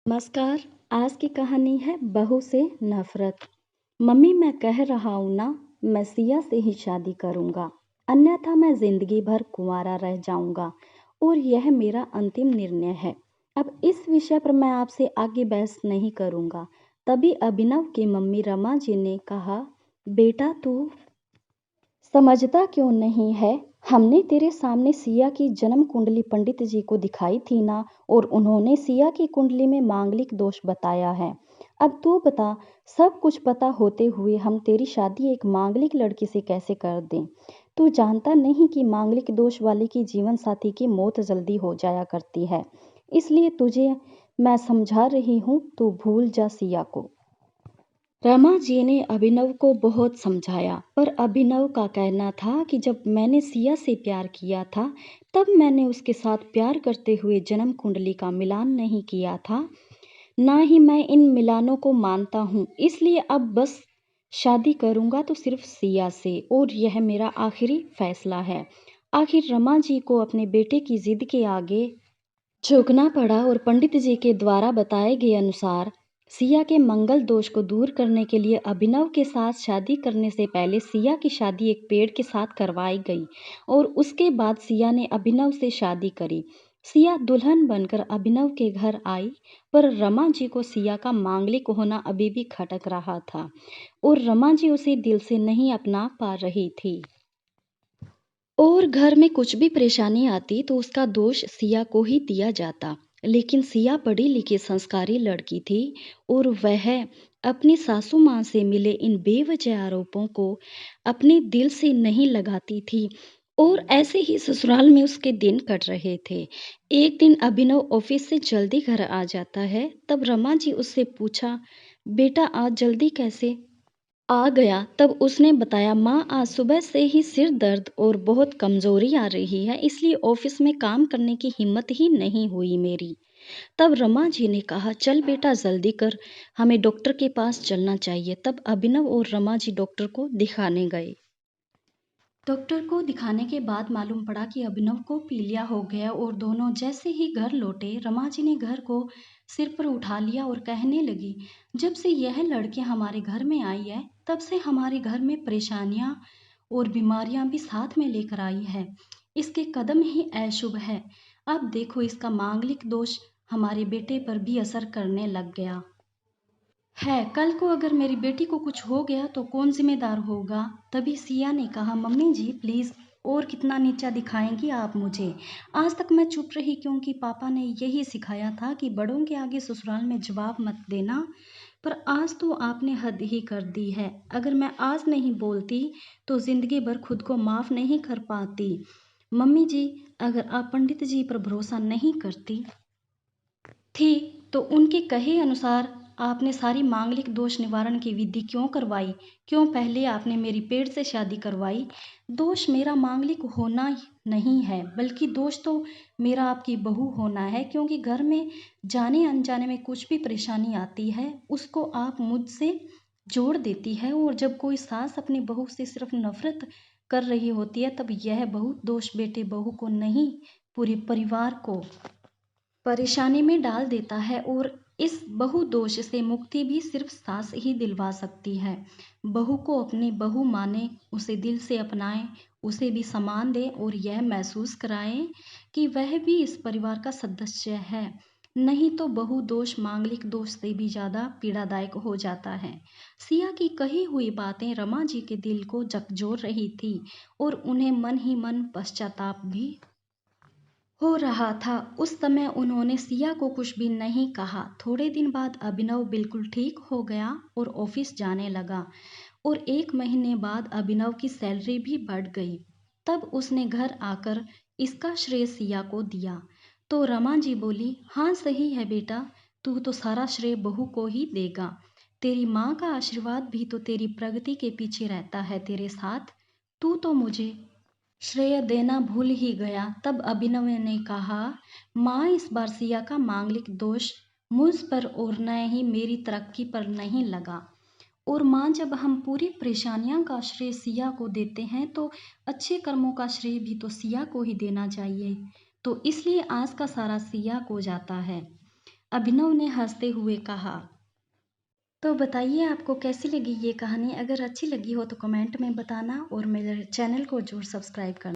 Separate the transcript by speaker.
Speaker 1: नमस्कार। आज की कहानी है बहू से नफरत। मम्मी, मैं कह रहा हूँ ना, मैं सिया से ही शादी करूँगा, अन्यथा मैं जिंदगी भर कुंवारा रह जाऊँगा और यह मेरा अंतिम निर्णय है। अब इस विषय पर मैं आपसे आगे बहस नहीं करूँगा। तभी अभिनव की मम्मी रमा जी ने कहा, बेटा तू समझता क्यों नहीं है? हमने तेरे सामने सिया की जन्म कुंडली पंडित जी को दिखाई थी ना, और उन्होंने सिया की कुंडली में मांगलिक दोष बताया है। अब तू बता, सब कुछ पता होते हुए हम तेरी शादी एक मांगलिक लड़की से कैसे कर दें? तू जानता नहीं कि मांगलिक दोष वाले की जीवन साथी की मौत जल्दी हो जाया करती है। इसलिए तुझे मैं समझा रही हूँ, तू भूल जा सिया को। रमा जी ने अभिनव को बहुत समझाया, पर अभिनव का कहना था कि जब मैंने सिया से प्यार किया था, तब मैंने उसके साथ प्यार करते हुए जन्म कुंडली का मिलान नहीं किया था। ना ही मैं इन मिलानों को मानता हूँ, इसलिए अब बस शादी करूँगा तो सिर्फ सिया से, और यह मेरा आखिरी फैसला है। आखिर रमा जी को अपने बेटे की जिद के आगे झुकना पड़ा, और पंडित जी के द्वारा बताए गए अनुसार सिया के मंगल दोष को दूर करने के लिए अभिनव के साथ शादी करने से पहले सिया की शादी एक पेड़ के साथ करवाई गई, और उसके बाद सिया ने अभिनव से शादी करी। सिया दुल्हन बनकर अभिनव के घर आई, पर रमा जी को सिया का मांगलिक होना अभी भी खटक रहा था, और रमा जी उसे दिल से नहीं अपना पा रही थी। और घर में कुछ भी परेशानी आती तो उसका दोष सिया को ही दिया जाता। लेकिन सिया पढ़ी लिखी संस्कारी लड़की थी, और वह अपनी सासू माँ से मिले इन बेवजह आरोपों को अपने दिल से नहीं लगाती थी, और ऐसे ही ससुराल में उसके दिन कट रहे थे। एक दिन अभिनव ऑफिस से जल्दी घर आ जाता है, तब रमा जी उससे पूछा, बेटा आज जल्दी कैसे आ गया? तब उसने बताया, माँ आज सुबह से ही सिर दर्द और बहुत कमजोरी आ रही है, इसलिए ऑफिस में काम करने की हिम्मत ही नहीं हुई मेरी। तब रमा जी ने कहा, चल बेटा जल्दी कर, हमें डॉक्टर के पास चलना चाहिए। तब अभिनव और रमा जी डॉक्टर को दिखाने गए। डॉक्टर को दिखाने के बाद मालूम पड़ा कि अभिनव को पीलिया हो गया, और दोनों जैसे ही घर लौटे, रमा जी ने घर को सिर पर उठा लिया और कहने लगी, जब से यह लड़की हमारे घर में आई है, तब से हमारे घर में परेशानियां और बीमारियां भी साथ में लेकर आई है। इसके कदम ही अशुभ है। अब देखो, इसका मांगलिक दोष हमारे बेटे पर भी असर करने लग गया है। कल को अगर मेरी बेटी को कुछ हो गया तो कौन जिम्मेदार होगा? तभी सिया ने कहा, मम्मी जी प्लीज, और कितना नीचा दिखाएंगी आप मुझे? आज तक मैं चुप रही क्योंकि पापा ने यही सिखाया था कि बड़ों के आगे ससुराल में जवाब मत देना, पर आज तो आपने हद ही कर दी है। अगर मैं आज नहीं बोलती तो जिंदगी भर खुद को माफ नहीं कर पाती। मम्मी जी, अगर आप पंडित जी पर भरोसा नहीं करती थी तो उनके कहे अनुसार आपने सारी मांगलिक दोष निवारण की विधि क्यों करवाई? क्यों पहले आपने मेरी पेट से शादी करवाई? दोष मेरा मांगलिक होना नहीं है, बल्कि दोष तो मेरा आपकी बहू होना है, क्योंकि घर में जाने अनजाने में कुछ भी परेशानी आती है, उसको आप मुझसे जोड़ देती है। और जब कोई सास अपनी बहू से सिर्फ नफरत कर रही होती है, तब यह बहू दोष बेटे बहू को नहीं, पूरे परिवार को परेशानी में डाल देता है। और इस बहु दोष से मुक्ति भी सिर्फ सास ही दिलवा सकती है। बहू को अपनी बहू माने, उसे दिल से अपनाएं, उसे भी सम्मान दें, और यह महसूस कराएं कि वह भी इस परिवार का सदस्य है। नहीं तो बहु दोष मांगलिक दोष से भी ज्यादा पीड़ादायक हो जाता है। सिया की कही हुई बातें रमा जी के दिल को झकझोर रही थी, और उन्हें मन ही मन पश्चाताप भी हो रहा था। उस समय उन्होंने सिया को कुछ भी नहीं कहा। थोड़े दिन बाद अभिनव बिल्कुल ठीक हो गया और ऑफिस जाने लगा, और 1 महीने बाद अभिनव की सैलरी भी बढ़ गई। तब उसने घर आकर इसका श्रेय सिया को दिया। तो रमा जी बोली, हाँ सही है बेटा, तू तो सारा श्रेय बहू को ही देगा। तेरी माँ का आशीर्वाद भी तो तेरी प्रगति के पीछे रहता है तेरे साथ। तू तो मुझे श्रेय देना भूल ही गया। तब अभिनव ने कहा, माँ इस बार सिया का मांगलिक दोष मुझ पर और न ही मेरी तरक्की पर नहीं लगा। और माँ, जब हम पूरी परेशानियां का श्रेय सिया को देते हैं तो अच्छे कर्मों का श्रेय भी तो सिया को ही देना चाहिए। तो इसलिए आज का सारा सिया को जाता है। अभिनव ने हंसते हुए कहा। तो बताइए आपको कैसी लगी ये कहानी। अगर अच्छी लगी हो तो कमेंट में बताना और मेरे चैनल को ज़रूर सब्सक्राइब करना।